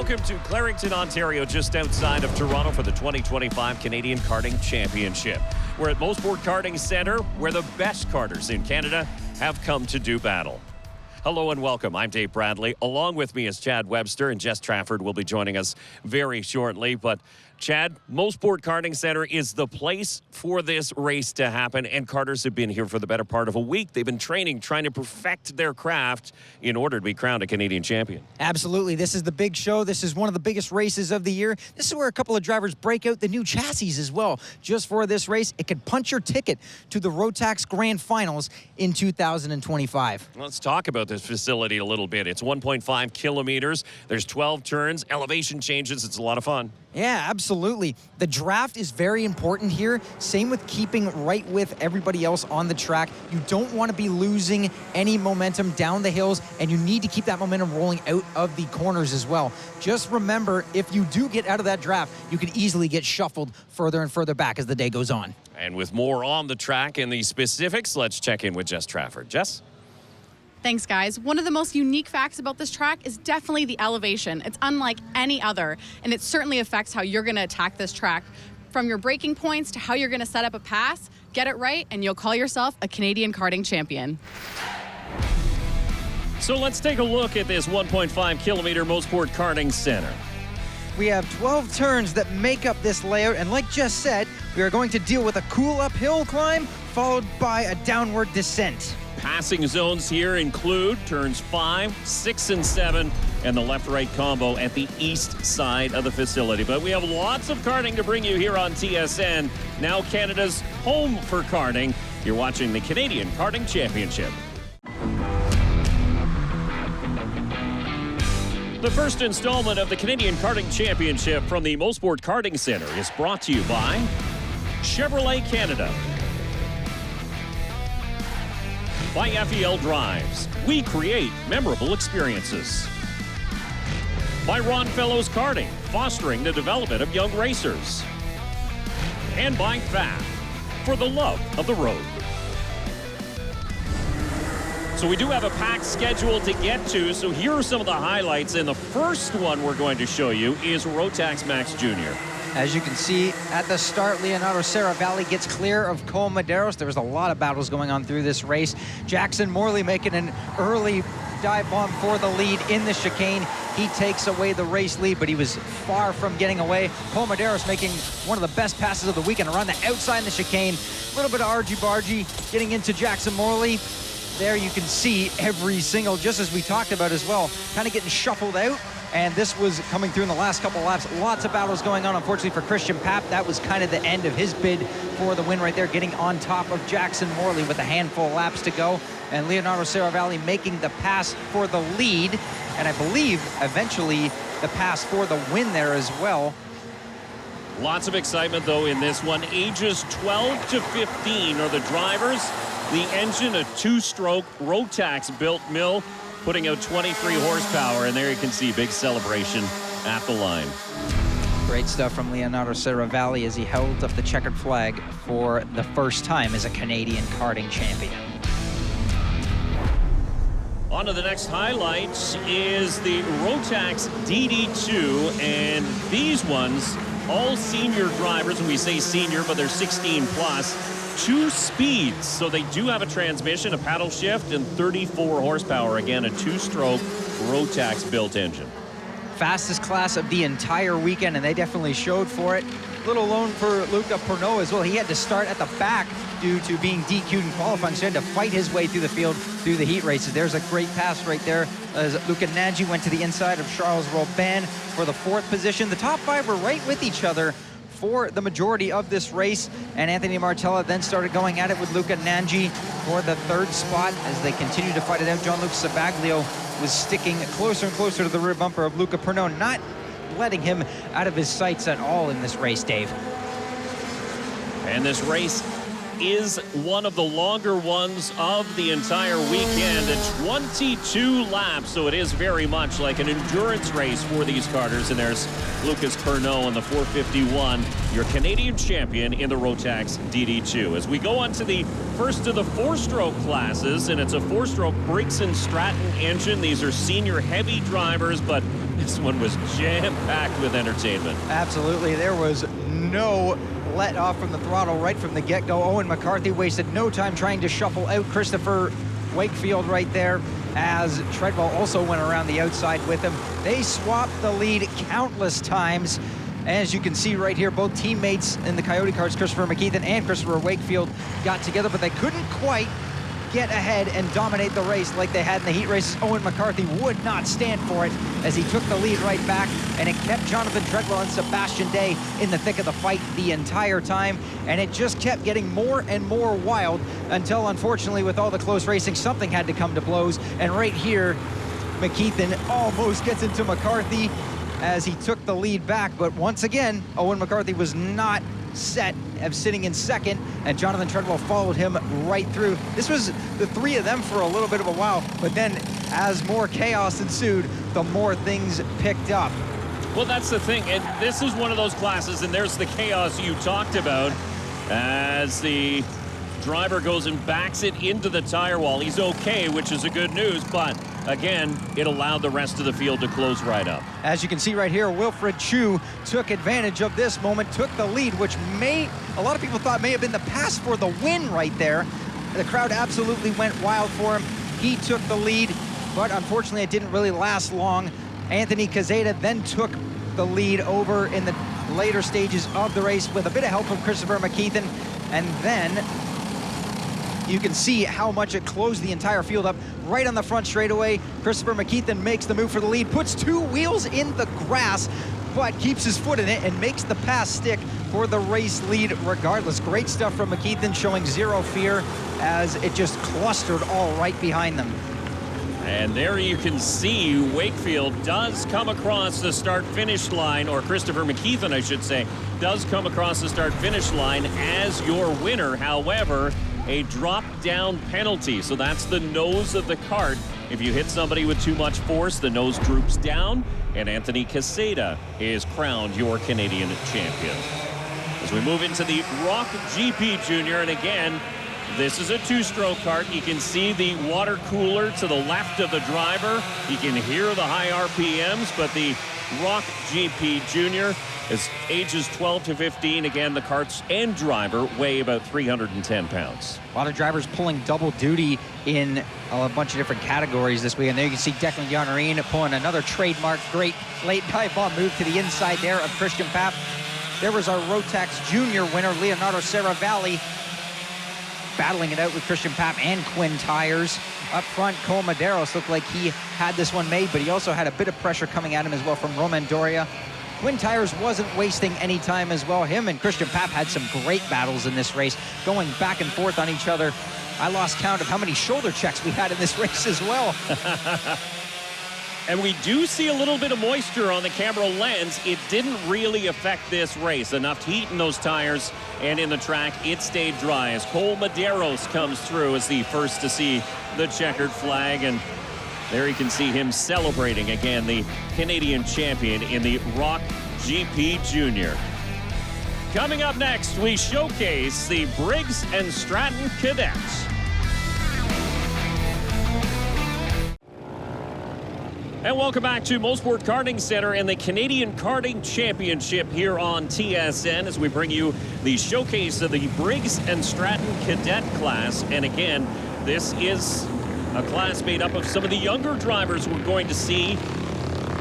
Welcome to Clarington, Ontario, just outside of Toronto for the 2025 Canadian Karting Championship. We're at Mosport Karting Centre, where the best karters in Canada have come to do battle. Hello and welcome. I'm Dave Bradley. Along with me is Chad Webster, and Jess Trafford will be joining us very shortly. But Chad, Mosport Karting Centre is the place for this race to happen, and karters have been here for the better part of a week. They've been training, trying to perfect their craft in order to be crowned a Canadian champion. Absolutely. This is the big show. This is one of the biggest races of the year. This is where a couple of drivers break out the new chassis as well. Just for this race, it could punch your ticket to the Rotax Grand Finals in 2025. Let's talk about this facility a little bit. It's 1.5 kilometers. There's 12 turns, elevation changes. It's a lot of fun. Yeah, absolutely. The draft is very important here. Same with keeping right with everybody else on the track. You don't want to be losing any momentum down the hills, and you need to keep that momentum rolling out of the corners as well. Just remember, if you do get out of that draft, you could easily get shuffled further and further back as the day goes on. And with more on the track and the specifics, let's check in with Jess Trafford. Jess? Thanks, guys. One of the most unique facts about this track is definitely the elevation. It's unlike any other, and it certainly affects how you're going to attack this track. From your braking points to how you're going to set up a pass, get it right, and you'll call yourself a Canadian karting champion. So let's take a look at this 1.5 kilometer Mosport Karting Centre. We have 12 turns that make up this layout, and like Jess said, we are going to deal with a cool uphill climb followed by a downward descent. Passing zones here include turns 5, 6, and 7, and the left-right combo at the east side of the facility. But we have lots of karting to bring you here on TSN, now Canada's home for karting. You're watching the Canadian Karting Championship. The first installment of the Canadian Karting Championship from the Mosport Karting Centre is brought to you by Chevrolet Canada. By FEL Drives, we create memorable experiences. By Ron Fellows Karting, fostering the development of young racers. And by FAF, for the love of the road. So we do have a packed schedule to get to, so here are some of the highlights, and the first one we're going to show you is Rotax Max Junior. As you can see, at the start, Leonardo Serra Valley gets clear of Cole Medeiros. There was a lot of battles going on through this race. Jackson Morley making an early dive bomb for the lead in the chicane. He takes away the race lead, but he was far from getting away. Cole Medeiros making one of the best passes of the weekend around the outside in the chicane. A little bit of argy-bargy getting into Jackson Morley. There you can see every single, just as we talked about as well, kind of getting shuffled out. And this was coming through in the last couple of laps. Lots of battles going on. Unfortunately for Christian Papp, that was kind of the end of his bid for the win right there, getting on top of Jackson Morley with a handful of laps to go. And Leonardo Serra Valley making the pass for the lead. And I believe eventually the pass for the win there as well. Lots of excitement, though, in this one. Ages 12 to 15 are the drivers. The engine, a two-stroke Rotax-built mill, putting out 23 horsepower, and there you can see big celebration at the line. Great stuff from Leonardo Serra Valley as he held up the checkered flag for the first time as a Canadian karting champion. On to the next highlight is the Rotax DD2, and these ones, all senior drivers, and we say senior, but they're 16 plus. 2 speeds, so they do have a transmission, a paddle shift, and 34 horsepower. Again, a two-stroke Rotax-built engine. Fastest class of the entire weekend, and they definitely showed for it. Little alone for Luca Pernot as well. He had to start at the back due to being DQ'd in qualifying, so he had to fight his way through the field through the heat races. There's a great pass right there as Luca Nagy went to the inside of Charles Robin for the 4th position. The top 5 were right with each other for the majority of this race, and Anthony Martella then started going at it with Luca Nangi for the 3rd spot as they continued to fight it out. John-Luc Sabaglio was sticking closer and closer to the rear bumper of Luca Pernot, not letting him out of his sights at all in this race, Dave. And this race is one of the longer ones of the entire weekend at 22 laps, so it is very much like an endurance race for these karters. And there's Lucas Pernot in the 451, your Canadian champion in the Rotax DD2. As we go on to the first of the 4-stroke classes, and it's a 4-stroke Briggs and Stratton engine. These are senior heavy drivers, but This one was jam-packed with entertainment. Absolutely. There was no let off from the throttle right from the get-go. Owen McCarthy wasted no time trying to shuffle out Christopher Wakefield right there, as Treadwell also went around the outside with him. They swapped the lead countless times. As you can see right here, both teammates in the Coyote cars, Christopher McKeithen and Christopher Wakefield, got together, but they couldn't quite get ahead and dominate the race like they had in the heat races. Owen McCarthy would not stand for it as he took the lead right back, and it kept Jonathan Treadwell and Sebastian Day in the thick of the fight the entire time, and it just kept getting more and more wild until, unfortunately, with all the close racing, something had to come to blows. And right here, McKeithen almost gets into McCarthy as he took the lead back, but once again, Owen McCarthy was not set of sitting in second, and Jonathan Treadwell followed him right through. This was the three of them for a little bit of a while, but then as more chaos ensued, the more things picked up. Well, that's the thing, and this is one of those classes, and there's the chaos you talked about as the driver goes and backs it into the tire wall. He's okay, which is a good news, but again, it allowed the rest of the field to close right up. As you can see right here, Wilfred Chu took advantage of this moment, took the lead, which a lot of people thought may have been the pass for the win right there. The crowd absolutely went wild for him. He took the lead, but unfortunately it didn't really last long. Anthony Cazeta then took the lead over in the later stages of the race with a bit of help from Christopher McKeithen, and then you can see how much it closed the entire field up right on the front straightaway. Christopher McKeithen makes the move for the lead, puts two wheels in the grass, but keeps his foot in it and makes the pass stick for the race lead regardless. Great stuff from McKeithen, showing zero fear as it just clustered all right behind them. And there you can see Wakefield does come across the start-finish line, or Christopher McKeithen, I should say, does come across the start-finish line as your winner. However, a drop-down penalty, so that's the nose of the kart. If you hit somebody with too much force, the nose droops down, and Anthony Caseta is crowned your Canadian champion. As we move into the Rok GP Junior, and again, this is a two-stroke kart. You can see the water cooler to the left of the driver. You can hear the high RPMs, but the Rok GP Junior is ages 12 to 15. Again, the karts and driver weigh about 310 pounds. A lot of drivers pulling double duty in a bunch of different categories this week. And there you can see Declan Yanarin pulling another trademark great late dive bomb move to the inside there of Christian Papp. There was our Rotax Junior winner, Leonardo Saravalli, battling it out with Christian Papp and Quinn Tires. Up front, Cole Medeiros looked like he had this one made, but he also had a bit of pressure coming at him as well from Roman Doria. Quinn Tires wasn't wasting any time as well. Him and Christian Papp had some great battles in this race, going back and forth on each other. I lost count of how many shoulder checks we had in this race as well. And we do see a little bit of moisture on the camera lens. It didn't really affect this race. Enough heat in those tires and in the track, it stayed dry as Cole Medeiros comes through as the first to see the checkered flag. And there you can see him celebrating again, the Canadian champion in the Rok GP Junior. Coming up next, we showcase the Briggs and Stratton Cadet. And welcome back to Mosport Karting Centre and the Canadian Karting Championship here on TSN as we bring you the showcase of the Briggs and Stratton Cadet class. And again, this is a class made up of some of the younger drivers we're going to see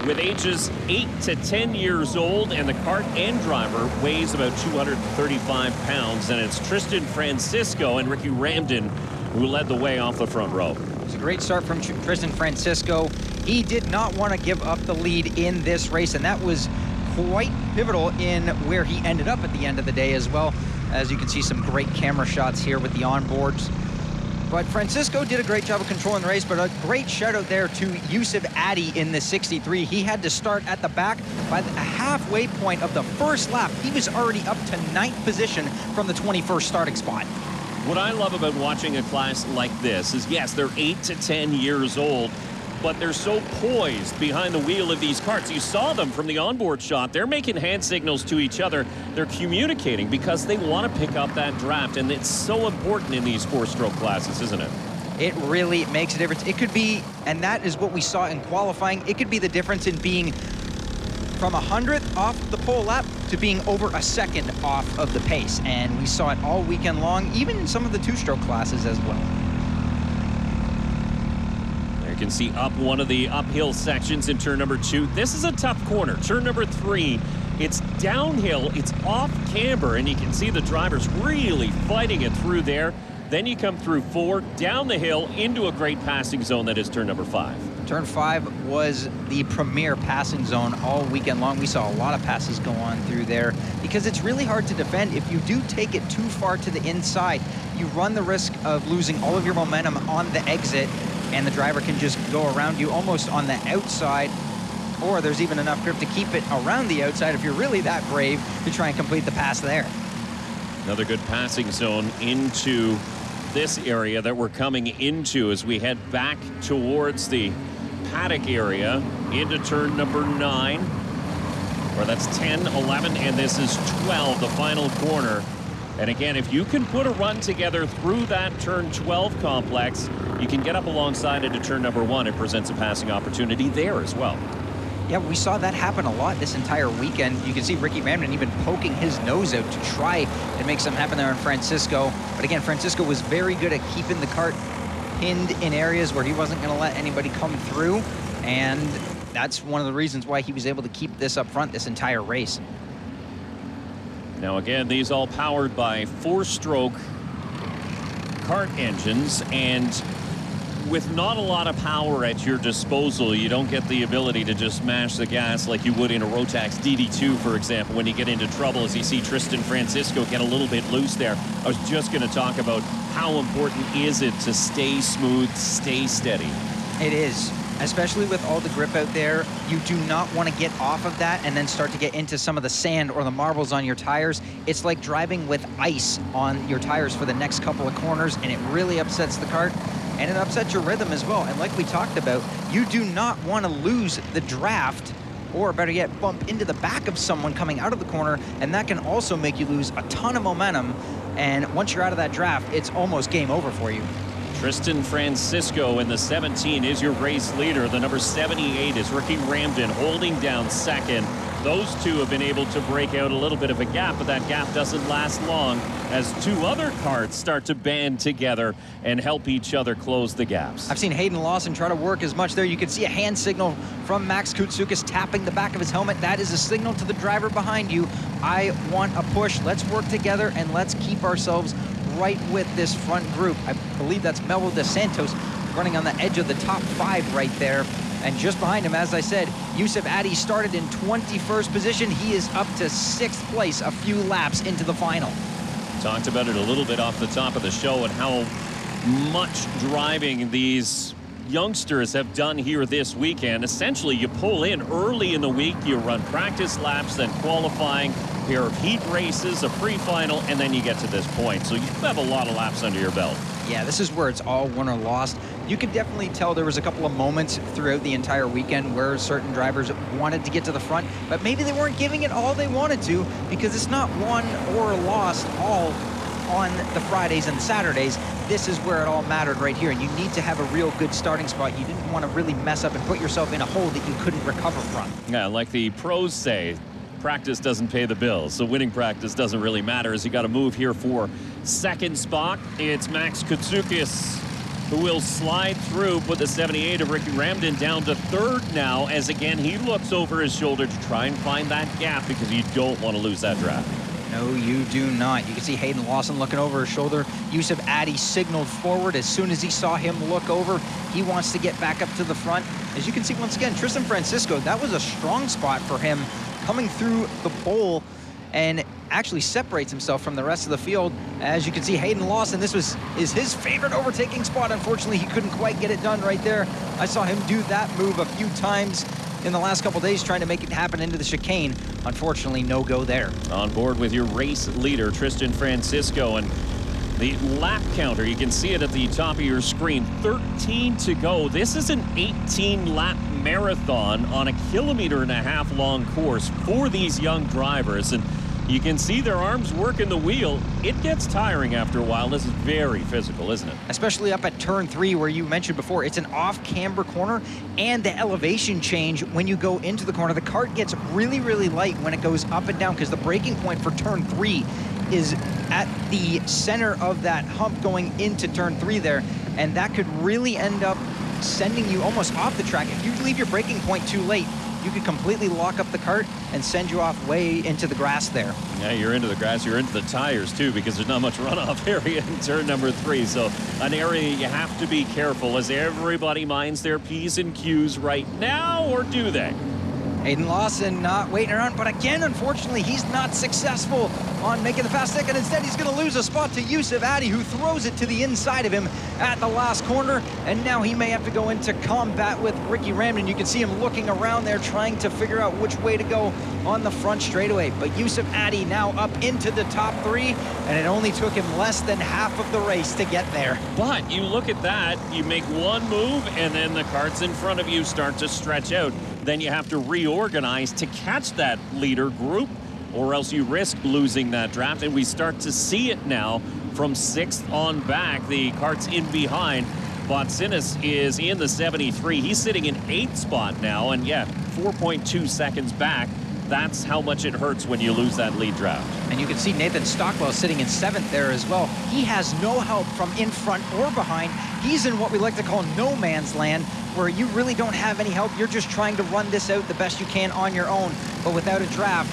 with ages 8 to 10 years old, and the kart and driver weighs about 235 pounds. And it's Tristan Francisco and Ricky Ramden who led the way off the front row. It was a great start from Tristan Francisco. He did not want to give up the lead in this race, and that was quite pivotal in where he ended up at the end of the day as well. As you can see, some great camera shots here with the onboards. But Francisco did a great job of controlling the race, but a great shout out there to Yusuf Addy in the 63. He had to start at the back. By the halfway point of the first lap, he was already up to 9th position from the 21st starting spot. What I love about watching a class like this is, yes, they're 8 to 10 years old, but they're so poised behind the wheel of these karts. You saw them from the onboard shot. They're making hand signals to each other. They're communicating because they want to pick up that draft, and it's so important in these 4-stroke classes, isn't it? It really makes a difference. It could be, and that is what we saw in qualifying, it could be the difference in being from 100th off the pole lap to being over a second off of the pace. And we saw it all weekend long, even in some of the two-stroke classes as well. There you can see up one of the uphill sections in turn number 2. This is a tough corner. Turn number 3, it's downhill, it's off camber, and you can see the drivers really fighting it through there. Then you come through 4, down the hill, into a great passing zone that is turn number 5. Turn 5 was the premier passing zone all weekend long. We saw a lot of passes go on through there because it's really hard to defend. If you do take it too far to the inside, you run the risk of losing all of your momentum on the exit, and the driver can just go around you almost on the outside, or there's even enough grip to keep it around the outside if you're really that brave to try and complete the pass there. Another good passing zone into this area that we're coming into as we head back towards the paddock area into turn number 9, where that's 10, 11, and this is 12, the final corner. And again, if you can put a run together through that turn 12 complex, you can get up alongside it to turn number 1. It presents a passing opportunity there as well. Yeah, we saw that happen a lot this entire weekend. You can see Ricky Ramden even poking his nose out to try and make something happen there in Francisco. But again, Francisco was very good at keeping the kart pinned in areas where he wasn't going to let anybody come through. And that's one of the reasons why he was able to keep this up front this entire race. Now again, these all powered by 4-stroke kart engines, and with not a lot of power at your disposal, you don't get the ability to just mash the gas like you would in a Rotax DD2, for example, when you get into trouble, as you see Tristan Francisco get a little bit loose there. I was just going to talk about how important is it to stay smooth, stay steady. It is, especially with all the grip out there. You do not want to get off of that and then start to get into some of the sand or the marbles on your tires. It's like driving with ice on your tires for the next couple of corners, and it really upsets the kart. And it upsets your rhythm as well. And like we talked about, you do not want to lose the draft, or better yet, bump into the back of someone coming out of the corner, and that can also make you lose a ton of momentum. And once you're out of that draft, it's almost game over for you. Tristan Francisco in the 17 is your race leader. The number 78 is Ricky Ramden holding down second. Those two have been able to break out a little bit of a gap, but that gap doesn't last long as 2 other karts start to band together and help each other close the gaps. I've seen Hayden Lawson try to work as much there. You can see a hand signal from Max Koutsoukis tapping the back of his helmet. That is a signal to the driver behind you. I want a push. Let's work together and let's keep ourselves right with this front group. I believe that's Melo dos Santos running on the edge of the top 5 right there. And just behind him, as I said, Yusuf Adi started in 21st position. He is up to 6th place a few laps into the final. Talked about it a little bit off the top of the show and how much driving these youngsters have done here this weekend. Essentially, you pull in early in the week, you run practice laps, then qualifying, pair of heat races, a pre-final, and then you get to this point. So you have a lot of laps under your belt. Yeah, this is where it's all won or lost. You could definitely tell there was a couple of moments throughout the entire weekend where certain drivers wanted to get to the front, but maybe they weren't giving it all they wanted to, because it's not won or lost all on the Fridays and Saturdays. This is where it all mattered right here, and you need to have a real good starting spot. You didn't want to really mess up and put yourself in a hole that you couldn't recover from. Yeah, like the pros say, practice doesn't pay the bills, so winning practice doesn't really matter, as you got to move here for second spot. It's Max Koutsoukis who will slide through, put the 78 of Ricky Ramden down to 3rd now, as again he looks over his shoulder to try and find that gap, because you don't want to lose that draft. No, you do not. You can see Hayden Lawson looking over his shoulder. Yusuf Adi signaled forward as soon as he saw him look over. He wants to get back up to the front. As you can see, once again, Tristan Francisco, that was a strong spot for him coming through the bowl, and actually separates himself from the rest of the field. As you can see, Hayden Lawson, this is his favorite overtaking spot. Unfortunately, he couldn't quite get it done right there. I saw him do that move a few times in the last couple days trying to make it happen into the chicane. Unfortunately, no go there. On board with your race leader, Tristan Francisco, and the lap counter, you can see it at the top of your screen. 13 to go. This is an 18-lap marathon on a 1.5 kilometer long course for these young drivers. And You can see their arms working the wheel. It gets tiring after a while. This is very physical, isn't it? Especially up at turn 3, where you mentioned before, it's an off-camber corner, and the elevation change when you go into the corner. The kart gets really, really light when it goes up and down, because the braking point for turn 3 is at the center of that hump going into turn 3 there, and that could really end up sending you almost off the track. If you leave your braking point too late, you could completely lock up the kart and send you off way into the grass there. Yeah, you're into the grass, you're into the tires too, because there's not much runoff area in turn number 3. So an area you have to be careful, as everybody minds their P's and Q's right now, or do they? Hayden Lawson not waiting around, but again, unfortunately, he's not successful on making the fast second. Instead, he's going to lose a spot to Yusuf Addy, who throws it to the inside of him at the last corner, and now he may have to go into combat with Ricky Ramden. You can see him looking around there, trying to figure out which way to go on the front straightaway. But Yusuf Addy now up into the top 3, and it only took him less than half of the race to get there. But you look at that, you make one move, and then the karts in front of you start to stretch out. Then you have to reorganize to catch that leader group, or else you risk losing that draft. And we start to see it now from 6th on back. The karts in behind. Botsinis is in the 73. He's sitting in 8th spot now, and yeah, 4.2 seconds back. That's how much it hurts when you lose that lead draft. And you can see Nathan Stockwell sitting in 7th there as well. He has no help from in front or behind. He's in what we like to call no man's land, where you really don't have any help. You're just trying to run this out the best you can on your own. But without a draft,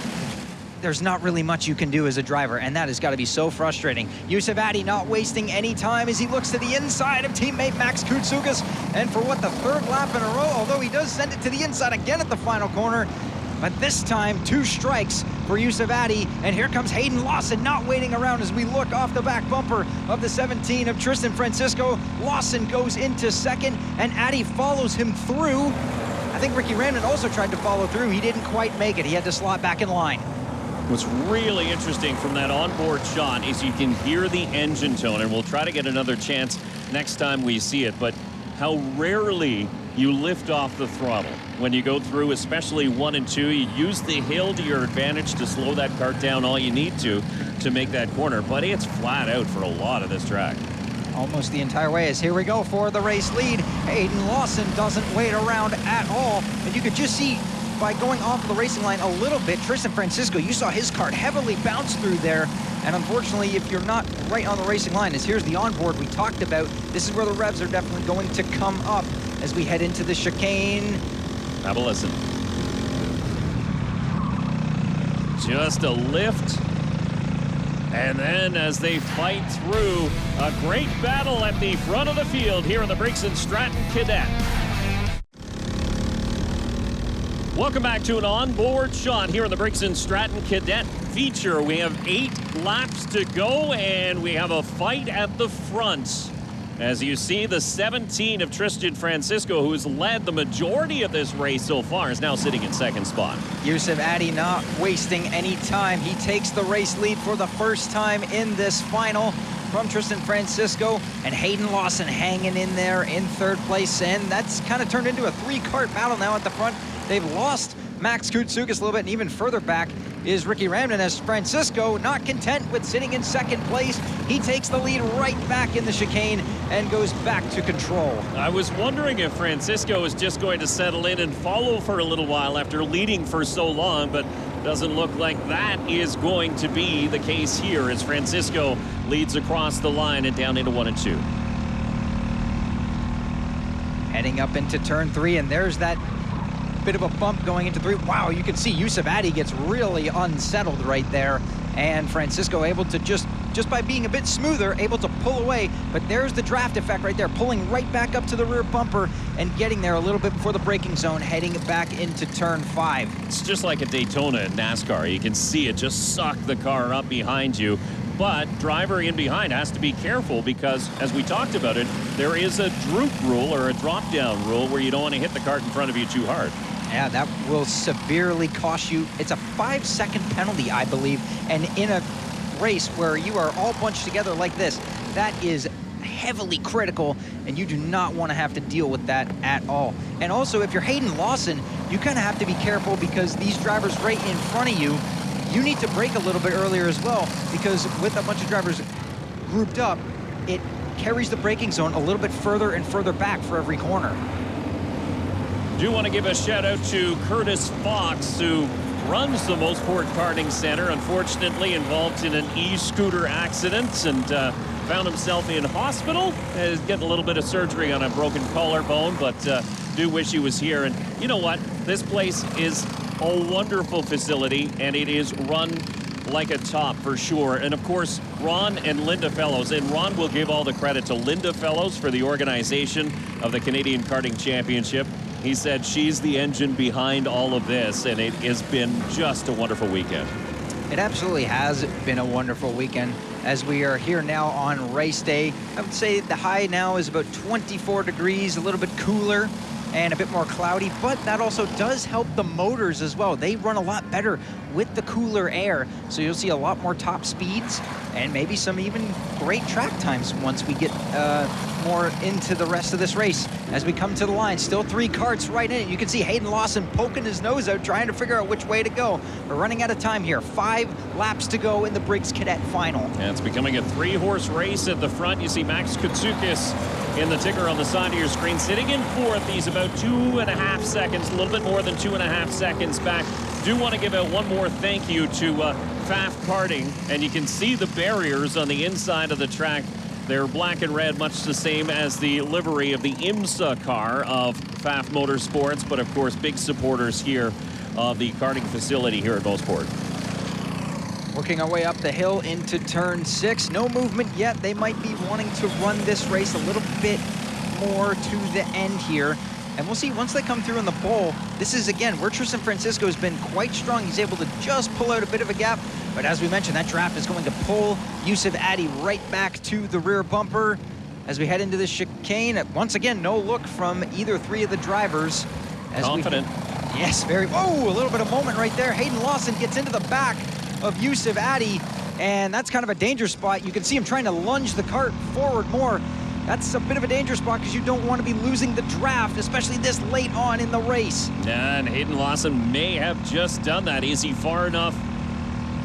there's not really much you can do as a driver, and that has got to be so frustrating. Yusuf Addy not wasting any time as he looks to the inside of teammate Max Koutsoukis, and for what, the 3rd lap in a row, although he does send it to the inside again at the final corner. But this time, 2 strikes for Yusuf Addy, and here comes Hayden Lawson not waiting around as we look off the back bumper of the 17 of Tristan Francisco. Lawson goes into 2nd, and Addy follows him through. I think Ricky Ramden also tried to follow through. He didn't quite make it. He had to slot back in line. What's really interesting from that onboard shot is you can hear the engine tone, and we'll try to get another chance next time we see it, but how rarely you lift off the throttle when you go through, especially 1 and 2. You use the hill to your advantage to slow that kart down all you need to make that corner, but it's flat out for a lot of this track. Almost the entire way, as here we go for the race lead. Hayden Lawson doesn't wait around at all, and you could just see by going off of the racing line a little bit, Tristan Francisco, you saw his kart heavily bounce through there, and unfortunately, if you're not right on the racing line, as here's the onboard we talked about, this is where the revs are definitely going to come up as we head into the chicane. Have a listen. Just a lift. And then as they fight through, a great battle at the front of the field here in the Briggs and Stratton Cadet. Welcome back to an onboard shot here in the Briggs and Stratton Cadet feature. We have 8 laps to go, and we have a fight at the front. As you see, the 17 of Tristan Francisco, who's led the majority of this race so far, is now sitting in 2nd spot. Yusuf Addy not wasting any time. He takes the race lead for the first time in this final from Tristan Francisco, and Hayden Lawson hanging in there in 3rd place, and that's kind of turned into a 3-kart battle now at the front. They've lost Max Koutsoukis a little bit, and even further back is Ricky Ramden, as Francisco, not content with sitting in 2nd place, he takes the lead right back in the chicane and goes back to control. I was wondering if Francisco is just going to settle in and follow for a little while after leading for so long, but doesn't look like that is going to be the case here as Francisco leads across the line and down into 1 and 2. Heading up into turn 3, and there's that bit of a bump going into 3. Wow, you can see Yusuf Addy gets really unsettled right there, and Francisco able to just by being a bit smoother, able to pull away. But there's the draft effect right there, pulling right back up to the rear bumper and getting there a little bit before the braking zone, heading back into turn 5. It's just like a Daytona in NASCAR. You can see it just suck the car up behind you. But driver in behind has to be careful because, as we talked about it, there is a droop rule or a drop-down rule where you don't want to hit the cart in front of you too hard. Yeah, that will severely cost you. It's a 5-second penalty, I believe, and in a race where you are all bunched together like this, that is heavily critical, and you do not want to have to deal with that at all. And also, if you're Hayden Lawson, you kind of have to be careful because these drivers right in front of you, you need to brake a little bit earlier as well, because with a bunch of drivers grouped up, it carries the braking zone a little bit further and further back for every corner. Do want to give a shout out to Curtis Fox, who runs the Mosport Karting Centre, unfortunately involved in an e-scooter accident and found himself in hospital. Is getting a little bit of surgery on a broken collarbone, but do wish he was here. And you know what? This place is a wonderful facility, and it is run like a top for sure. And of course, Ron and Linda Fellows, and Ron will give all the credit to Linda Fellows for the organization of the Canadian Karting Championship. He said she's the engine behind all of this, and it has been just a wonderful weekend. It absolutely has been a wonderful weekend. As we are here now on race day, I would say the high now is about 24 degrees, a little bit cooler and a bit more cloudy, but that also does help the motors as well. They run a lot better with the cooler air, so you'll see a lot more top speeds and maybe some even great track times once we get more into the rest of this race. As we come to the line, still 3 karts right in it. You can see Hayden Lawson poking his nose out, trying to figure out which way to go. We're running out of time here. 5 laps to go in the Briggs Cadet final. And it's becoming a 3-horse race at the front. You see Max Koutsoukis in the ticker on the side of your screen, sitting in 4th. He's about 2.5 seconds, a little bit more than 2.5 seconds back. Do want to give out one more thank you to Pfaff Karting, and you can see the barriers on the inside of the track. They're black and red, much the same as the livery of the IMSA car of Pfaff Motorsports, but of course big supporters here of the karting facility here at Mosport. Working our way up the hill into turn 6. No movement yet. They might be wanting to run this race a little bit more to the end here. And we'll see once they come through in the bowl. This is, again, where Tristan Francisco has been quite strong. He's able to just pull out a bit of a gap. But as we mentioned, that draft is going to pull Yusuf Addy right back to the rear bumper as we head into this chicane. Once again, no look from either 3 of the drivers. Confident. Yes, very. Whoa, a little bit of moment right there. Hayden Lawson gets into the back of Yusuf Addy, and that's kind of a danger spot. You can see him trying to lunge the cart forward more. That's a bit of a danger spot because you don't want to be losing the draft, especially this late on in the race. And Hayden Lawson may have just done that. Is he far enough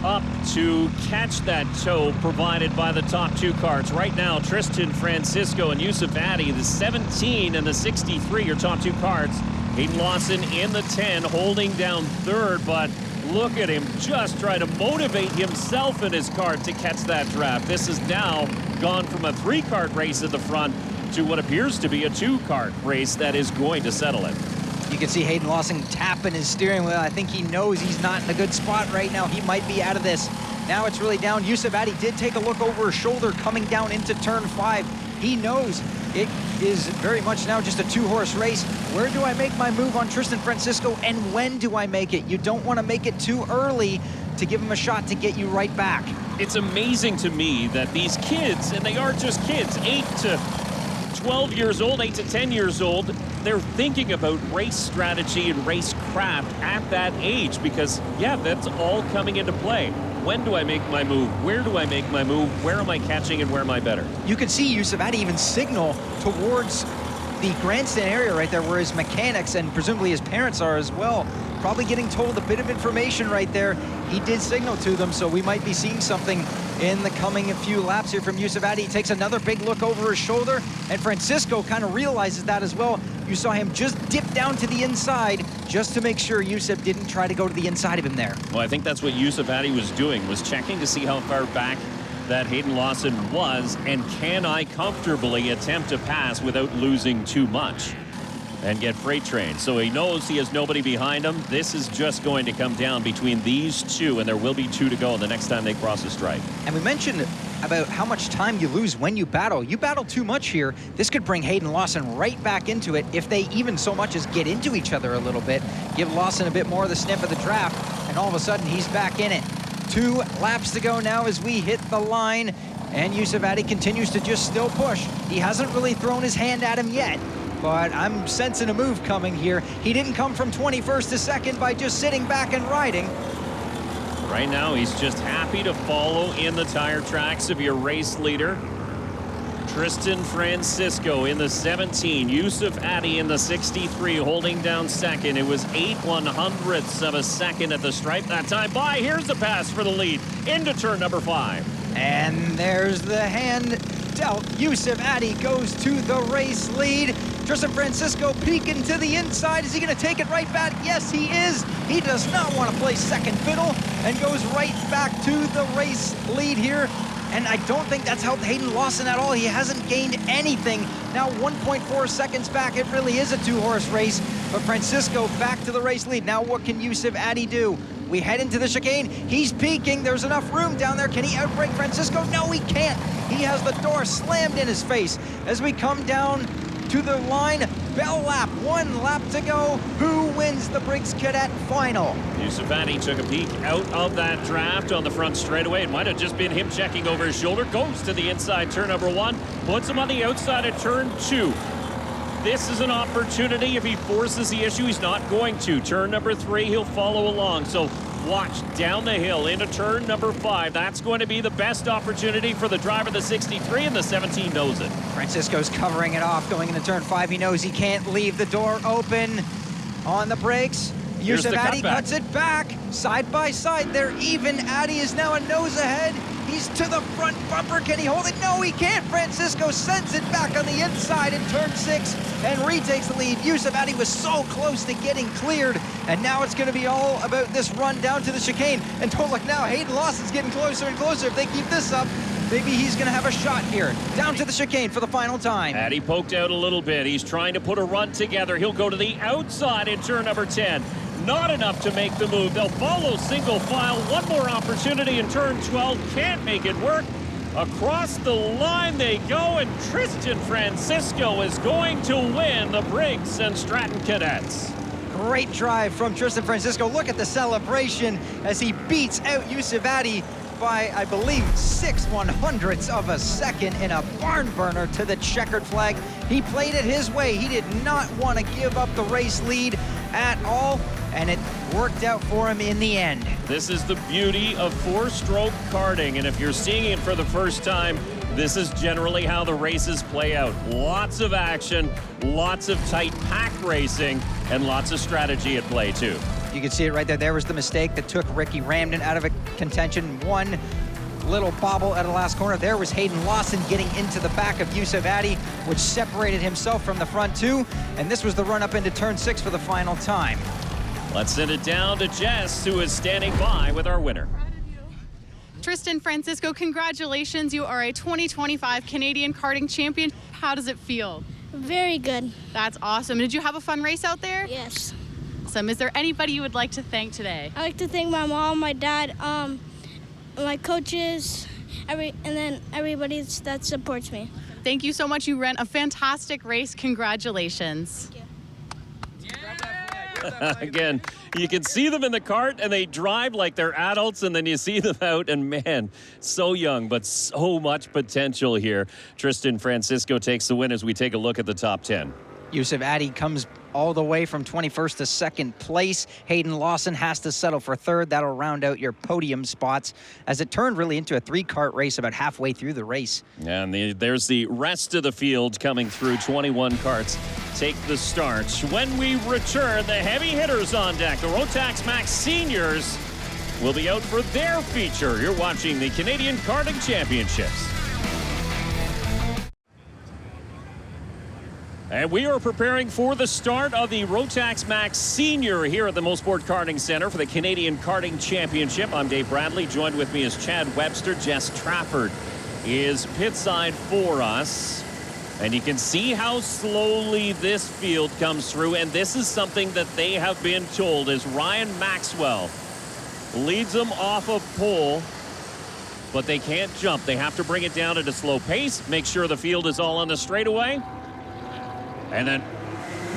up to catch that tow provided by the top 2 karts? Right now, Tristan Francisco and Yusuf Addy, the 17 and the 63, your top 2 karts. Hayden Lawson in the 10, holding down 3rd, but look at him just try to motivate himself in his kart to catch that draft. This has now gone from a 3-kart race at the front to what appears to be a 2-kart race that is going to settle it. You can see Hayden Lawson tapping his steering wheel. I think he knows he's not in a good spot right now. He might be out of this. Now it's really down. Yusuf Addy did take a look over his shoulder coming down into turn 5. He knows it is very much now just a 2-horse race. Where do I make my move on Tristan Francisco, and when do I make it? You don't want to make it too early to give him a shot to get you right back. It's amazing to me that these kids, and they are just kids, 8 to 12 years old, 8 to 10 years old, they're thinking about race strategy and race craft at that age because, yeah, that's all coming into play. When do I make my move? Where do I make my move? Where am I catching and where am I better? You can see Yusuf Addy even signal towards the grandstand area right there where his mechanics and presumably his parents are as well. Probably getting told a bit of information right there. He did signal to them, so we might be seeing something in the coming few laps here from Yusuf Addy. He takes another big look over his shoulder, and Francisco kind of realizes that as well. You saw him just dip down to the inside just to make sure Yusuf didn't try to go to the inside of him there. Well, I think that's what Yusuf Addy was doing, was checking to see how far back that Hayden Lawson was, and can I comfortably attempt to pass without losing too much and get freight trained. So he knows he has nobody behind him. This is just going to come down between these 2, and there will be 2 to go the next time they cross the stripe. And we mentioned about how much time you lose when you battle. You battle too much here, this could bring Hayden Lawson right back into it if they even so much as get into each other a little bit, give Lawson a bit more of the sniff of the draft, and all of a sudden he's back in it. 2 laps to go now as we hit the line, and Yusuf Addy continues to just still push. He hasn't really thrown his hand at him yet, but I'm sensing a move coming here. He didn't come from 21st to 2nd by just sitting back and riding. Right now, he's just happy to follow in the tire tracks of your race leader. Tristan Francisco in the 17. Yusuf Addy in the 63 holding down second. It was 8/100ths of a second at the stripe that time. By here's the pass for the lead into turn number 5. And there's the hand dealt. Yusuf Addy goes to the race lead. Tristan Francisco peeking to the inside. Is he going to take it right back? Yes, he is. He does not want to play second fiddle and goes right back to the race lead here. And I don't think that's helped Hayden Lawson at all. He hasn't gained anything. Now 1.4 seconds back. It really is a two-horse race. But Francisco back to the race lead. Now what can Yusuf Addy do? We head into the chicane. He's peaking. There's enough room down there. Can he outbrake Francisco? No, he can't. He has the door slammed in his face. As we come down to the line, bell lap, 1 lap to go. Who wins the Briggs Cadet final? Yusuf Addy took a peek out of that draft on the front straightaway. It might have just been him checking over his shoulder. Goes to the inside turn number 1. Puts him on the outside at turn 2. This is an opportunity. If he forces the issue, he's not going to. Turn number 3, he'll follow along. So watch down the hill into turn number 5. That's going to be the best opportunity for the driver, the 63, and the 17 knows it. Francisco's covering it off going into turn 5. He knows he can't leave the door open on the brakes. Yusuf Addy cuts it back. Side by side, they're even. Addy is now a nose ahead. He's to the front bumper. Can he hold it? No, he can't. Francisco sends it back on the inside in turn 6 and retakes the lead. Yusuf Addy was so close to getting cleared, and now it's going to be all about this run down to the chicane. And don't look now, Hayden Lawson's getting closer and closer. If they keep this up, maybe he's going to have a shot here. Down to the chicane for the final time. Addy poked out a little bit. He's trying to put a run together. He'll go to the outside in turn number 10. Not enough to make the move. They'll follow single file. One more opportunity in turn 12. Can't make it work. Across the line they go, and Tristan Francisco is going to win the Briggs and Stratton Cadets. Great drive from Tristan Francisco. Look at the celebration as he beats out Yusuf Addy by, I believe, 6/100ths of a second in a barn burner to the checkered flag. He played it his way. He did not want to give up the race lead at all, and it worked out for him in the end. This is the beauty of four-stroke karting, and if you're seeing it for the first time, this is generally how the races play out. Lots of action, lots of tight pack racing, and lots of strategy at play, too. You can see it right there. There was the mistake that took Ricky Ramden out of a contention. One little bobble at the last corner. There was Hayden Lawson getting into the back of Yusuf Addy, which separated himself from the front two. And this was the run up into turn 6 for the final time. Let's send it down to Jess, who is standing by with our winner. Tristan Francisco, congratulations. You are a 2025 Canadian Karting Champion. How does it feel? Very good. That's awesome. Did you have a fun race out there? Yes. Awesome. Is there anybody you would like to thank today? I like to thank my mom, my dad, my coaches, and then everybody that supports me. Thank you so much. You ran a fantastic race. Congratulations. Again, you can see them in the cart and they drive like they're adults, and then you see them out and man, so young, but so much potential here. Tristan Francisco takes the win as we take a look at the top 10. Yusuf Addy comes all the way from 21st to 2nd place. Hayden Lawson has to settle for 3rd. That'll round out your podium spots as it turned really into a 3-kart race about halfway through the race. And there's the rest of the field coming through. 21 karts take the start. When we return, the heavy hitters on deck. The Rotax Max Seniors will be out for their feature. You're watching the Canadian Karting Championships. And we are preparing for the start of the Rotax Max Senior here at the Mosport Karting Centre for the Canadian Karting Championship. I'm Dave Bradley. Joined with me is Chad Webster. Jess Trafford is pitside for us. And you can see how slowly this field comes through. And this is something that they have been told as Ryan Maxwell leads them off of pole. But they can't jump. They have to bring it down at a slow pace. Make sure the field is all on the straightaway. And then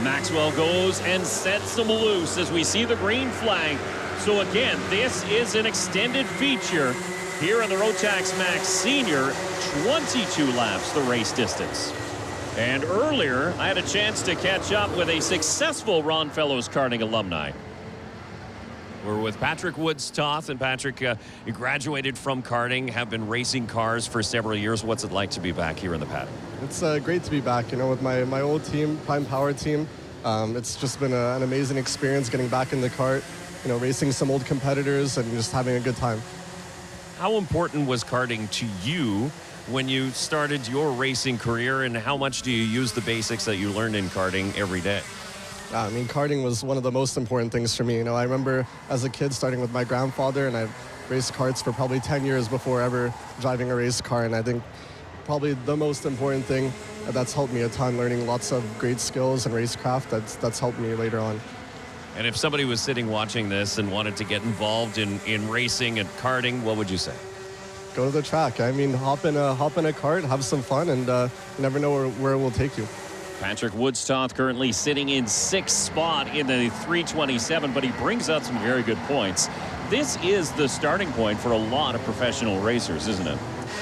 Maxwell goes and sets them loose as we see the green flag. So again, this is an extended feature here in the Rotax Max Senior. 22 laps the race distance. And earlier, I had a chance to catch up with a successful Ron Fellows karting alumni. We're with Patrick Woodstoth, and Patrick, you graduated from karting, have been racing cars for several years. What's it like to be back here in the paddock? It's great to be back, with my old team, Prime Power team. It's just been an amazing experience getting back in the kart, racing some old competitors and just having a good time. How important was karting to you when you started your racing career, and how much do you use the basics that you learned in karting every day? Karting was one of the most important things for me. I remember as a kid starting with my grandfather, and I raced karts for probably 10 years before ever driving a race car. And I think probably the most important thing that's helped me a ton, learning lots of great skills and racecraft that's helped me later on. And if somebody was sitting watching this and wanted to get involved in racing and karting, what would you say? Go to the track. Hop in a kart, have some fun, and you never know where it will take you. Patrick Woodstoth currently sitting in 6th spot in the 327, but he brings out some very good points. This is the starting point for a lot of professional racers, isn't it?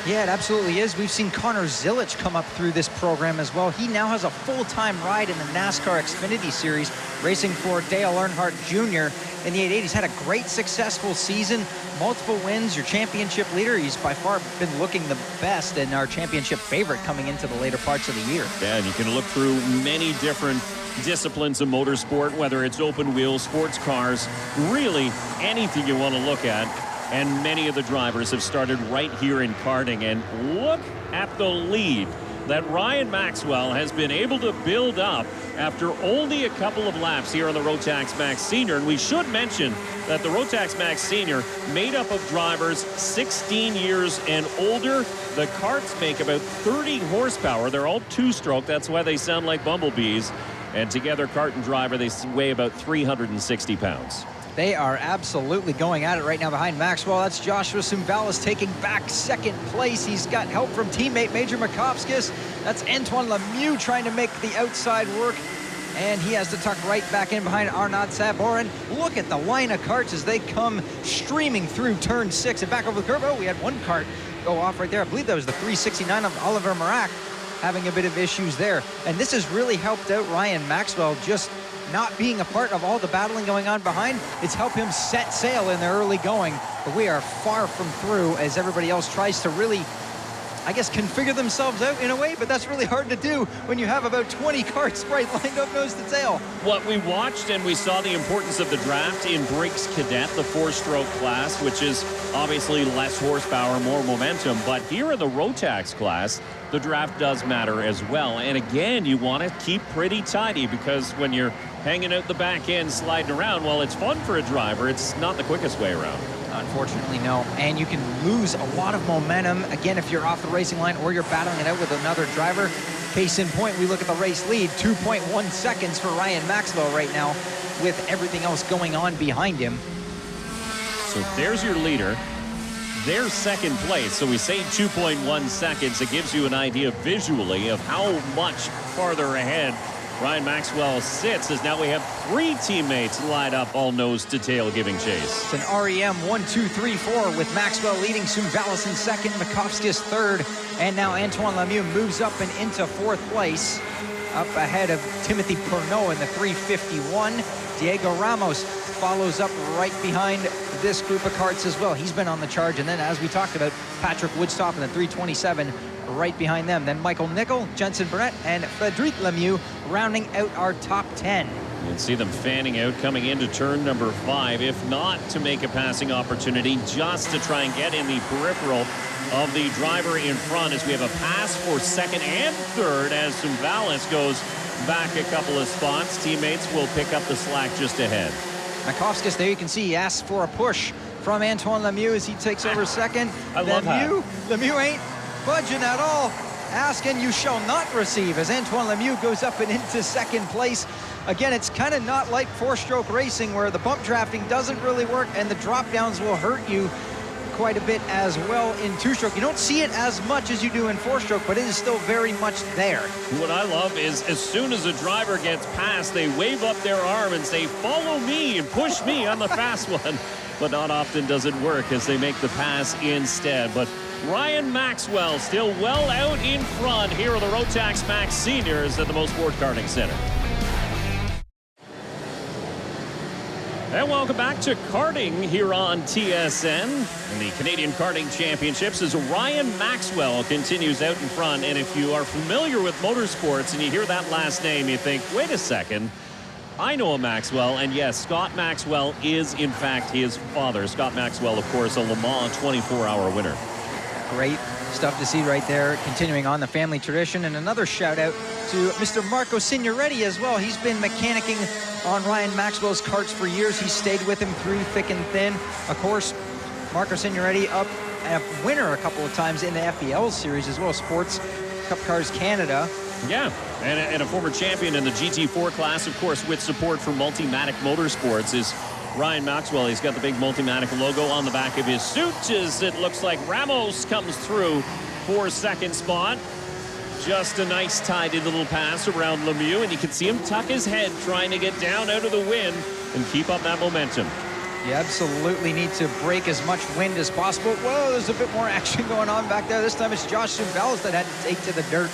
Yeah, it absolutely is. We've seen Connor Zilic come up through this program as well. He now has a full-time ride in the NASCAR Xfinity Series, racing for Dale Earnhardt Jr. in the 880s. Had a great, successful season, multiple wins, your championship leader. He's by far been looking the best and our championship favorite coming into the later parts of the year. Yeah, and you can look through many different disciplines of motorsport, whether it's open wheel, sports cars, really anything you want to look at. And many of the drivers have started right here in karting. And look at the lead that Ryan Maxwell has been able to build up after only a couple of laps here on the Rotax Max Senior. And we should mention that the Rotax Max Senior made up of drivers 16 years and older. The karts make about 30 horsepower. They're all two-stroke. That's why they sound like bumblebees. And together, kart and driver, they weigh about 360 pounds. They are absolutely going at it right now behind Maxwell. That's Joshua Sumbalis taking back 2nd place. He's got help from teammate Major Makovskis. That's Antoine Lemieux trying to make the outside work. And he has to tuck right back in behind Arnaud Saborin. Look at the line of karts as they come streaming through turn 6 and back over the curve. Oh, we had one kart go off right there. I believe that was the 369 of Oliver Marac having a bit of issues there. And this has really helped out Ryan Maxwell, just not being a part of all the battling going on behind. It's helped him set sail in the early going, but we are far from through as everybody else tries to really, I guess, configure themselves out in a way, but that's really hard to do when you have about 20 karts right lined up nose to tail. What we watched and we saw the importance of the draft in Briggs Cadet, the 4-stroke class, which is obviously less horsepower, more momentum, but here in the Rotax class, the draft does matter as well. And again, you want to keep pretty tidy, because when you're hanging out the back end, sliding around, well, it's fun for a driver. It's not the quickest way around. Unfortunately, no. And you can lose a lot of momentum, again, if you're off the racing line or you're battling it out with another driver. Case in point, we look at the race lead, 2.1 seconds for Ryan Maxwell right now, with everything else going on behind him. So there's your leader. There's 2nd place. So we say 2.1 seconds. It gives you an idea visually of how much farther ahead Ryan Maxwell sits, as now we have 3 teammates lined up all nose to tail giving chase. It's an REM 1, 2, 3, 4 with Maxwell leading, Sumbalis in 2nd, Makovskis 3rd, and now Antoine Lemieux moves up and into 4th place, up ahead of Timothy Pernod in the 351. Diego Ramos follows up right behind this group of karts as well. He's been on the charge, and then as we talked about, Patrick Woodstock in the 327 right behind them. Then Michael Nickel, Jensen Burnett, and Frédéric Lemieux rounding out our top 10. You can see them fanning out coming into turn number 5, if not to make a passing opportunity, just to try and get in the peripheral of the driver in front, as we have a pass for 2nd and 3rd as Sumbalis goes back a couple of spots. Teammates will pick up the slack just ahead. Makovskis, there you can see he asks for a push from Antoine Lemieux as he takes over 2nd. I love that. Lemieux ain't budging at all. Ask and you shall not receive, as Antoine Lemieux goes up and into 2nd place. Again, it's kind of not like 4-stroke racing where the bump drafting doesn't really work and the drop downs will hurt you quite a bit as well in 2-stroke. You don't see it as much as you do in 4-stroke, but it is still very much there. What I love is as soon as a driver gets past, they wave up their arm and say, "Follow me and push me on the fast one." But not often does it work as they make the pass instead. But Ryan Maxwell still well out in front here at the Rotax Max Seniors at the Mosport Karting Centre. And welcome back to karting here on TSN. In the Canadian Karting Championships as Ryan Maxwell continues out in front. And if you are familiar with motorsports and you hear that last name, you think, wait a second, I know a Maxwell. And yes, Scott Maxwell is in fact his father. Scott Maxwell, of course, a Le Mans 24-hour winner. Great stuff to see right there, continuing on the family tradition. And another shout out to Mr. Marco Signoretti as well. He's been mechanicking on Ryan Maxwell's karts for years. He stayed with him through thick and thin. Of course, Marco Signoretti up a winner a couple of times in the FBL series as well, Sports Cup Cars Canada. Yeah, and a former champion in the GT4 class, of course, with support from Multimatic Motorsports is Ryan Maxwell. He's got the big Multimatic logo on the back of his suit as it looks like Ramos comes through for second spot. Just a nice tidy little pass around Lemieux, and you can see him tuck his head trying to get down out of the wind and keep up that momentum. You absolutely need to break as much wind as possible. Whoa, there's a bit more action going on back there. This time it's Josh Suval's that had to take to the dirt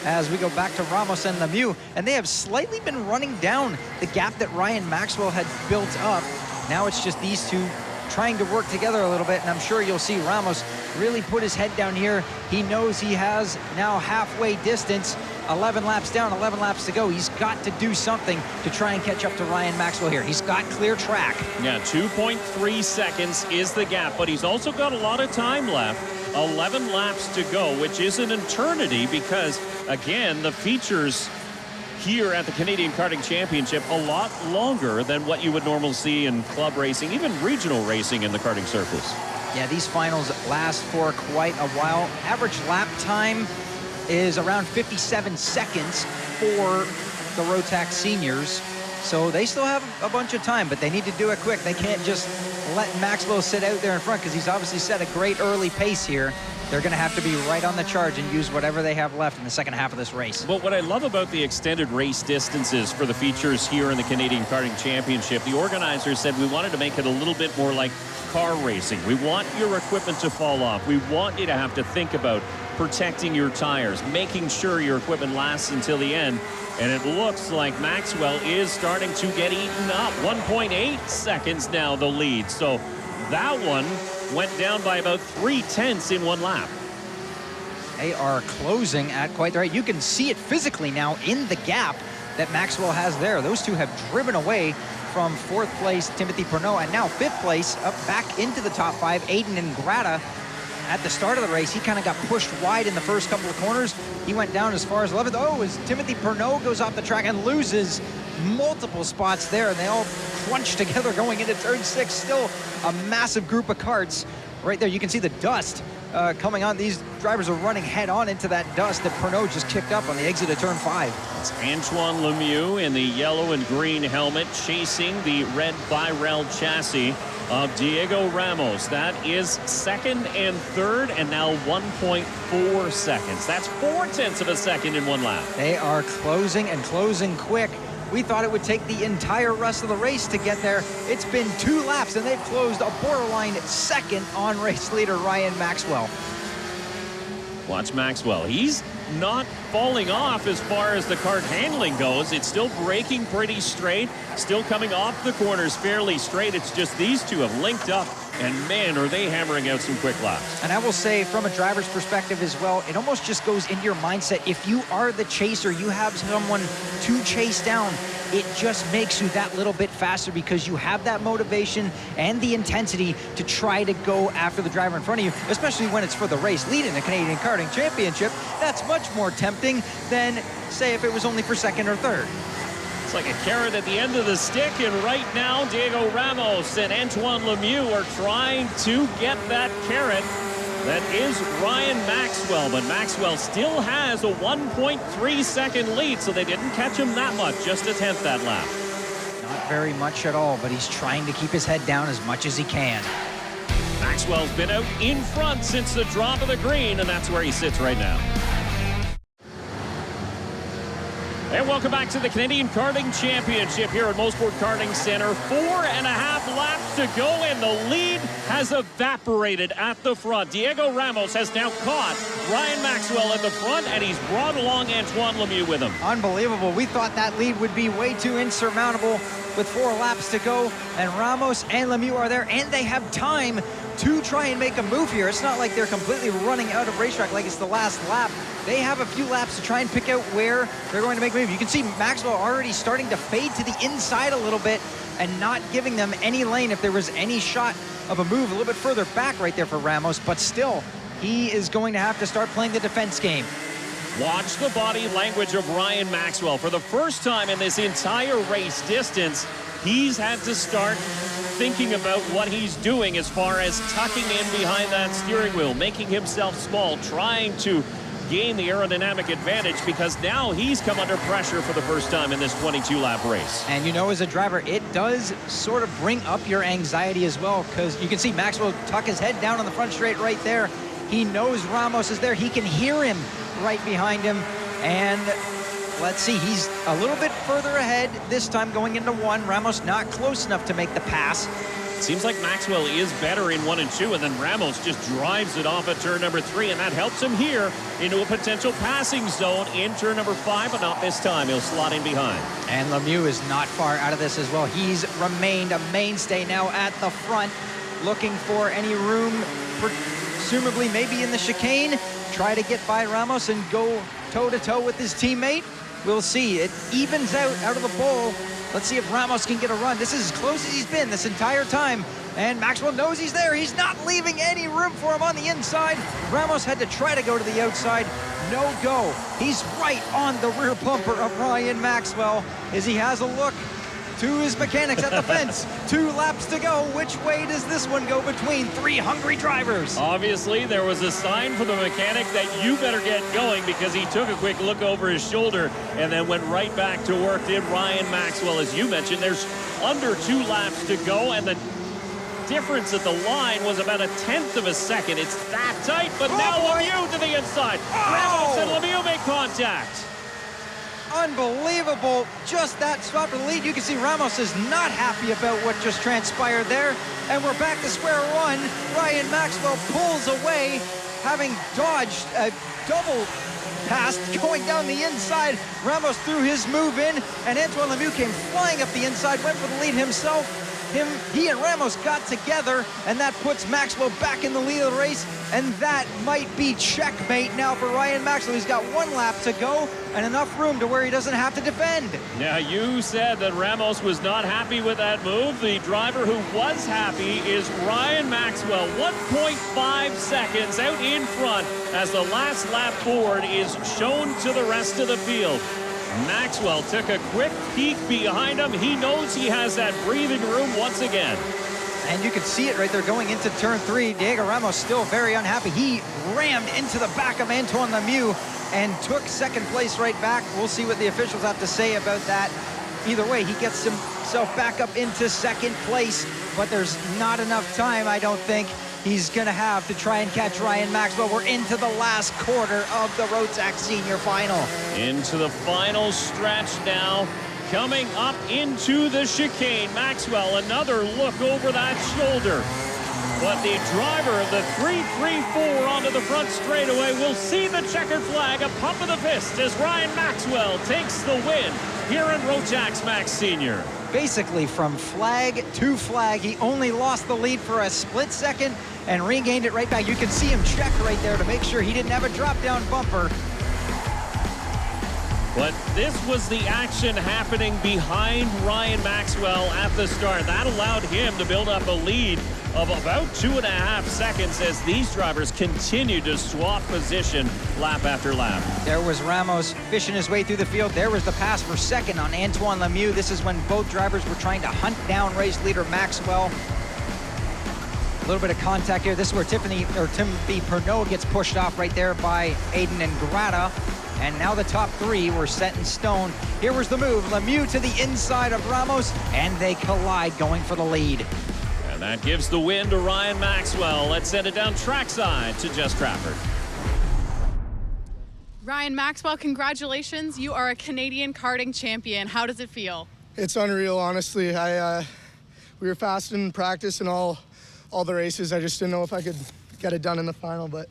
as we go back to Ramos and Lemieux. And they have slightly been running down the gap that Ryan Maxwell had built up. Now it's just these two trying to work together a little bit, and I'm sure you'll see Ramos really put his head down here. He knows he has now halfway distance, 11 laps down, 11 laps to go. He's got to do something to try and catch up to Ryan Maxwell here. He's got clear track. Yeah, 2.3 seconds is the gap, but he's also got a lot of time left. 11 laps to go, which is an eternity because, again, the features here at the Canadian Karting Championship a lot longer than what you would normally see in club racing, even regional racing in the karting circles. Yeah, these finals last for quite a while. Average lap time is around 57 seconds for the Rotax seniors. So they still have a bunch of time, but they need to do it quick. They can't just let Maxwell sit out there in front because he's obviously set a great early pace here. They're going to have to be right on the charge and use whatever they have left in the second half of this race. But what I love about the extended race distances for the features here in the Canadian Karting Championship, the organizers said we wanted to make it a little bit more like car racing. We want your equipment to fall off. We want you to have to think about protecting your tires, making sure your equipment lasts until the end. And it looks like Maxwell is starting to get eaten up. 1.8 seconds now the lead. So that one went down by about 0.3 in one lap. They are closing at quite the rate. You can see it physically now in the gap that Maxwell has there. Those two have driven away from fourth place Timothy Pernot, and now fifth place up back into the top five, Aiden Ingrata. At the start of the race, he kind of got pushed wide in the first couple of corners. He went down as far as 11th. Oh, as Timothy Pernot goes off the track and loses multiple spots there, and they all crunch together going into turn 6. Still a massive group of karts right there. You can see the dust coming on. These drivers are running head on into that dust that Pernod just kicked up on the exit of turn 5. It's Antoine Lemieux in the yellow and green helmet chasing the red Birel chassis of Diego Ramos. That is second and third, and now 1.4 seconds. That's 0.4 of a second in one lap. They are closing and closing quick. We thought it would take the entire rest of the race to get there. It's been 2 laps, and they've closed a borderline second on race leader Ryan Maxwell. Watch Maxwell. He's not falling off as far as the kart handling goes. It's still braking pretty straight, still coming off the corners fairly straight. It's just these two have linked up, and man, are they hammering out some quick laps. And I will say, from a driver's perspective as well, it almost just goes into your mindset. If you are the chaser, you have someone to chase down, it just makes you that little bit faster because you have that motivation and the intensity to try to go after the driver in front of you, especially when it's for the race lead in the Canadian Karting Championship. That's much more tempting than, say, if it was only for second or third. It's like a carrot at the end of the stick, and right now Diego Ramos and Antoine Lemieux are trying to get that carrot. That is Ryan Maxwell, but Maxwell still has a 1.3 second lead, so they didn't catch him that much, just a tenth that lap. Not very much at all, but he's trying to keep his head down as much as he can. Maxwell's been out in front since the drop of the green, and that's where he sits right now. And welcome back to the Canadian Karting Championship here at Mosport Karting Centre. 4.5 laps to go, and the lead has evaporated at the front. Diego Ramos has now caught Ryan Maxwell at the front, and he's brought along Antoine Lemieux with him. Unbelievable. We thought that lead would be way too insurmountable, with 4 laps to go, and Ramos and Lemieux are there, and they have time to try and make a move here. It's not like they're completely running out of racetrack like it's the last lap. They have a few laps to try and pick out where they're going to make a move. You can see Maxwell already starting to fade to the inside a little bit and not giving them any lane if there was any shot of a move a little bit further back right there for Ramos, but still, he is going to have to start playing the defense game. Watch the body language of Ryan Maxwell. For the first time in this entire race distance, he's had to start thinking about what he's doing as far as tucking in behind that steering wheel, making himself small, trying to gain the aerodynamic advantage, because now he's come under pressure for the first time in this 22-lap race. And you know, as a driver, it does sort of bring up your anxiety as well, because you can see Maxwell tuck his head down on the front straight right there. He knows Ramos is there. He can hear him right behind him. And let's see, he's a little bit further ahead this time going into 1. Ramos not close enough to make the pass. Seems like Maxwell is better in 1 and 2, and then Ramos just drives it off at turn number 3, and that helps him here into a potential passing zone in turn number 5, but not this time. He'll slot in behind. And Lemieux is not far out of this as well. He's remained a mainstay now at the front, looking for any room, presumably maybe in the chicane, try to get by Ramos and go toe-to-toe with his teammate. We'll see. It evens out of the bowl. Let's see if Ramos can get a run. This is as close as he's been this entire time. And Maxwell knows he's there. He's not leaving any room for him on the inside. Ramos had to try to go to the outside. No go. He's right on the rear bumper of Ryan Maxwell as he has a look to his mechanics at the fence. 2 laps to go. Which way does this one go between 3 hungry drivers? Obviously, there was a sign for the mechanic that you better get going, because he took a quick look over his shoulder and then went right back to work. Did Ryan Maxwell, as you mentioned. There's under 2 laps to go, and the difference at the line was about 1/10 of a second. It's that tight, but now Lemieux to the inside. Ramos and Lemieux make contact. Unbelievable. Just that spot for the lead. You can see Ramos is not happy about what just transpired there. And we're back to square one. Ryan Maxwell pulls away, having dodged a double pass going down the inside. Ramos threw his move in, and Antoine Lemieux came flying up the inside, went for the lead himself. He and Ramos got together, and that puts Maxwell back in the lead of the race, and that might be checkmate now for Ryan Maxwell. He's got 1 lap to go and enough room to where he doesn't have to defend. Now, you said that Ramos was not happy with that move. The driver who was happy is Ryan Maxwell. 1.5 seconds out in front as the last lap board is shown to the rest of the field. Maxwell took a quick peek behind him. He knows he has that breathing room once again. And you can see it right there going into turn 3. Diego Ramos still very unhappy. He rammed into the back of Antoine Lemieux and took 2nd place right back. We'll see what the officials have to say about that. Either way, he gets himself back up into 2nd place, but there's not enough time, I don't think, he's going to have to try and catch Ryan Maxwell. We're into the last quarter of the Rotax Senior final. Into the final stretch now. Coming up into the chicane. Maxwell, another look over that shoulder. But the driver of the 3-3-4 onto the front straightaway will see the checkered flag, a pump of the fist as Ryan Maxwell takes the win here in Rotax Max Senior. Basically, from flag to flag, he only lost the lead for a split second and regained it right back. You can see him check right there to make sure he didn't have a drop-down bumper. But this was the action happening behind Ryan Maxwell at the start. That allowed him to build up a lead of about 2.5 seconds as these drivers continue to swap position lap after lap. There was Ramos fishing his way through the field. There was the pass for 2nd on Antoine Lemieux. This is when both drivers were trying to hunt down race leader Maxwell. A little bit of contact here. This is where Timothy Pernod gets pushed off right there by Aiden and Grata. And now the top 3 were set in stone. Here was the move. Lemieux to the inside of Ramos, and they collide going for the lead. And that gives the win to Ryan Maxwell. Let's send it down trackside to Jess Trafford. Ryan Maxwell, congratulations. You are a Canadian karting champion. How does it feel? It's unreal, honestly. We were fast in practice and all the races. I just didn't know if I could get it done in the final, but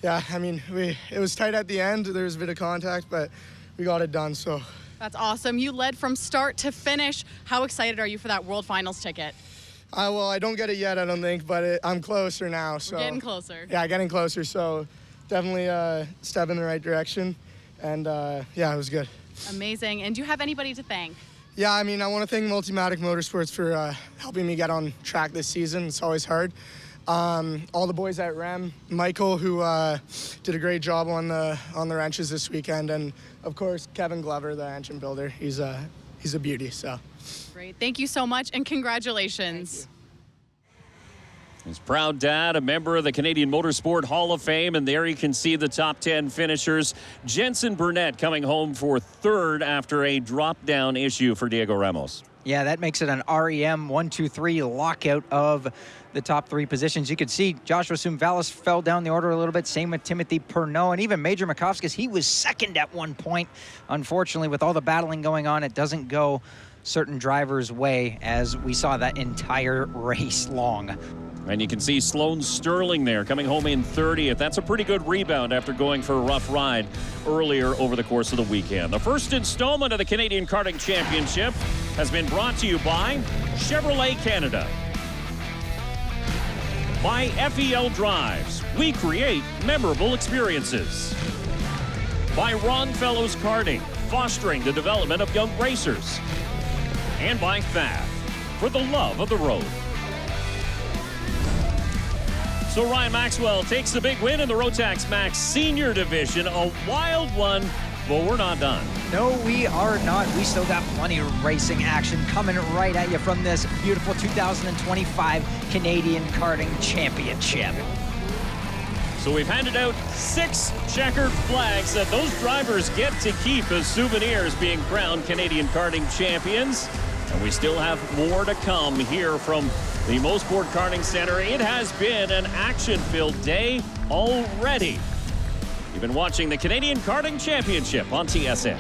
yeah, I mean, it was tight at the end. There was a bit of contact, but we got it done, so That's awesome. You led from start to finish. How excited are you for that World Finals ticket? Well, I don't get it yet, I don't think, but I'm closer now. So We're getting closer. Yeah, getting closer. So definitely a step in the right direction. And yeah, it was good. Amazing. And do you have anybody to thank? Yeah, I mean, I want to thank Multimatic Motorsports for helping me get on track this season. It's always hard. All the boys at REM, Michael, who did a great job on the wrenches this weekend, and of course Kevin Glover, the engine builder. He's a beauty. So Great. Thank you so much, and congratulations. His proud dad, a member of the Canadian Motorsport Hall of Fame, and there you can see the top 10 finishers. Jensen Burnett coming home for third after a drop-down issue for Diego Ramos. Yeah, that makes it an REM 1-2-3 lockout of the top 3 positions. You could see Joshua Sumvalis fell down the order a little bit. Same with Timothy Pernod, and even Major Makovskis. He was second at one point. Unfortunately, with all the battling going on, it doesn't go certain drivers' way, as we saw that entire race long. And you can see Sloan Sterling there coming home in 30th. That's a pretty good rebound after going for a rough ride earlier over the course of the weekend. The first installment of the Canadian Karting Championship has been brought to you by Chevrolet Canada. By FEL Drives, we create memorable experiences. By Ron Fellows Karting, fostering the development of young racers. And by FAF, for the love of the road. So Ryan Maxwell takes the big win in the Rotax Max Senior division. A wild one, but we're not done. No, we are not. We still got plenty of racing action coming right at you from this beautiful 2025 Canadian Karting Championship. So we've handed out 6 checkered flags that those drivers get to keep as souvenirs being crowned Canadian Karting champions. And we still have more to come here from the Mosport Karting Centre. It has been an action-filled day already. You've been watching the Canadian Karting Championship on TSN.